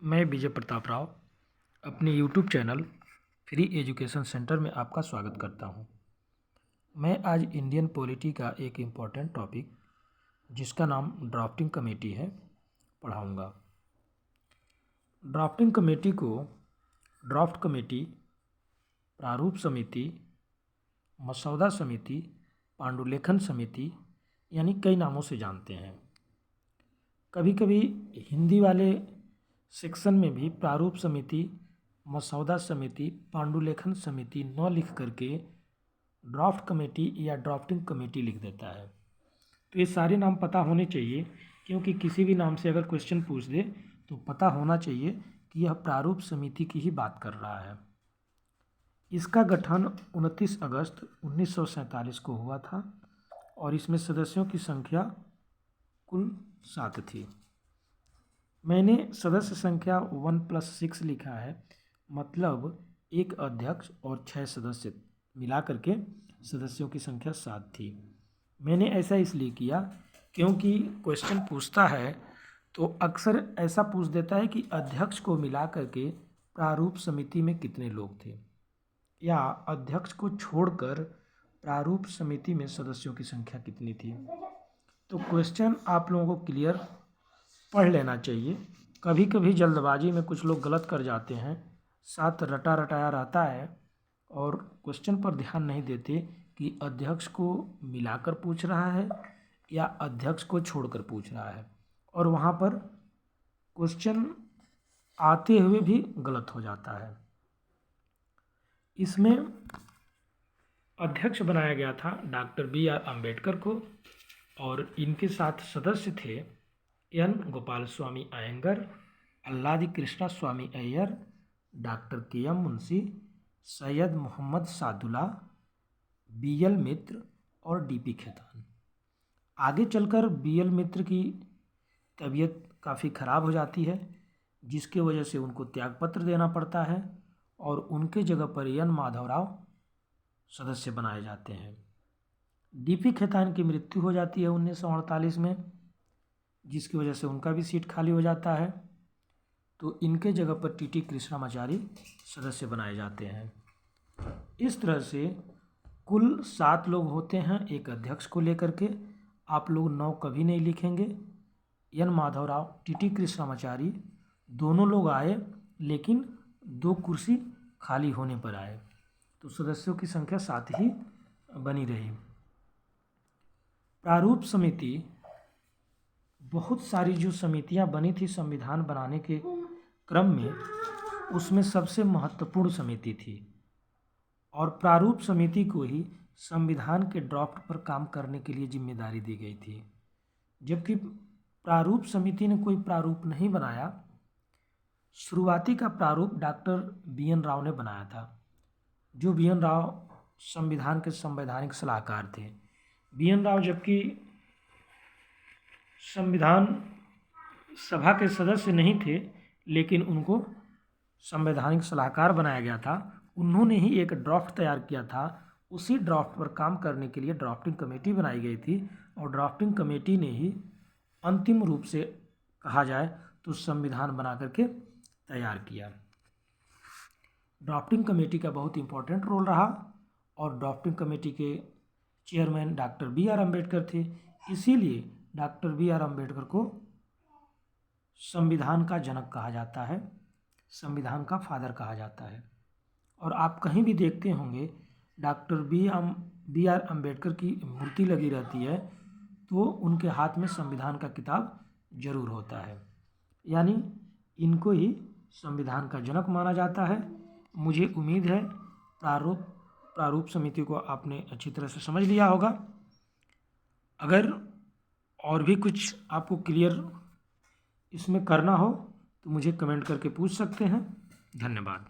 मैं विजय प्रताप राव अपने YouTube channel free education centre में आपका स्वागत करता हूं। मैं आज इंडियन पॉलिटी का एक इम्पॉर्टेंट टॉपिक जिसका नाम ड्राफ्टिंग कमेटी है पढ़ाऊंगा। ड्राफ्टिंग कमेटी को ड्राफ्ट कमेटी, प्रारूप समिति, मसौदा समिति, पांडुलेखन समिति यानी कई नामों से जानते हैं। कभी कभी हिंदी वाले सेक्शन में भी प्रारूप समिति, मसौदा समिति, पांडुलेखन समिति न लिख करके ड्राफ्ट कमेटी या ड्राफ्टिंग कमेटी लिख देता है। तो ये सारे नाम पता होने चाहिए, क्योंकि किसी भी नाम से अगर क्वेश्चन पूछ दे तो पता होना चाहिए कि यह प्रारूप समिति की ही बात कर रहा है। इसका गठन 29 अगस्त 1947 को हुआ था और इसमें सदस्यों की संख्या कुल 7 थी। मैंने सदस्य संख्या 1+6 लिखा है, मतलब एक अध्यक्ष और 6 सदस्य मिला करके सदस्यों की संख्या 7 थी। मैंने ऐसा इसलिए किया क्योंकि क्वेश्चन पूछता है तो अक्सर ऐसा पूछ देता है कि अध्यक्ष को मिला करके प्रारूप समिति में कितने लोग थे, या अध्यक्ष को छोड़कर प्रारूप समिति में सदस्यों की संख्या कितनी थी। तो क्वेश्चन आप लोगों को क्लियर पढ़ लेना चाहिए। कभी कभी जल्दबाजी में कुछ लोग गलत कर जाते हैं, साथ रटा रटाया रहता है और क्वेश्चन पर ध्यान नहीं देते कि अध्यक्ष को मिलाकर पूछ रहा है या अध्यक्ष को छोड़कर पूछ रहा है, और वहाँ पर क्वेश्चन आते हुए भी गलत हो जाता है। इसमें अध्यक्ष बनाया गया था डॉक्टर B.R. अम्बेडकर को, और इनके साथ सदस्य थे N. Gopalaswami Ayyangar, Alladi Krishnaswami Iyer, doctor K.M. Munshi, Syed Mohammad Saadulla, B.L. Mitra और D.P. खेतान। आगे चलकर B.L. मित्र की तबीयत काफ़ी ख़राब हो जाती है, जिसके वजह से उनको त्यागपत्र देना पड़ता है और उनके जगह पर N. माधवराव सदस्य बनाए जाते हैं। D.P. खेतान की मृत्यु हो जाती है 1948 में, जिसकी वजह से उनका भी सीट खाली हो जाता है। तो इनके जगह पर T.T. कृष्णामाचारी सदस्य बनाए जाते हैं। इस तरह से कुल 7 लोग होते हैं एक अध्यक्ष को लेकर के। आप लोग 9 कभी नहीं लिखेंगे। N. माधवराव, T.T. कृष्णामाचारी दोनों लोग आए, लेकिन 2 कुर्सी खाली होने पर आए, तो सदस्यों की संख्या 7 ही बनी रही। प्रारूप समिति, बहुत सारी जो समितियां बनी थी संविधान बनाने के क्रम में, उसमें सबसे महत्वपूर्ण समिति थी, और प्रारूप समिति को ही संविधान के ड्राफ्ट पर काम करने के लिए जिम्मेदारी दी गई थी। जबकि प्रारूप समिति ने कोई प्रारूप नहीं बनाया। शुरुआती का प्रारूप डॉक्टर B.N. राव ने बनाया था, जो B.N. राव संविधान के संवैधानिक सलाहकार थे। B.N. राव जबकि संविधान सभा के सदस्य नहीं थे, लेकिन उनको संवैधानिक सलाहकार बनाया गया था। उन्होंने ही एक ड्राफ्ट तैयार किया था। उसी ड्राफ्ट पर काम करने के लिए ड्राफ्टिंग कमेटी बनाई गई थी, और ड्राफ्टिंग कमेटी ने ही अंतिम रूप से कहा जाए तो संविधान बना करके तैयार किया। ड्राफ्टिंग कमेटी का बहुत इम्पोर्टेंट रोल रहा, और ड्राफ्टिंग कमेटी के चेयरमैन डॉक्टर B.R. अम्बेडकर थे। इसीलिए डॉक्टर B.R. अम्बेडकर को संविधान का जनक कहा जाता है, संविधान का फादर कहा जाता है। और आप कहीं भी देखते होंगे डॉक्टर B.R. अम्बेडकर की मूर्ति लगी रहती है, तो उनके हाथ में संविधान का किताब जरूर होता है, यानी इनको ही संविधान का जनक माना जाता है। मुझे उम्मीद है प्रारूप समिति को आपने अच्छी तरह से समझ लिया होगा। अगर और भी कुछ आपको क्लियर इसमें करना हो तो मुझे कमेंट करके पूछ सकते हैं। धन्यवाद।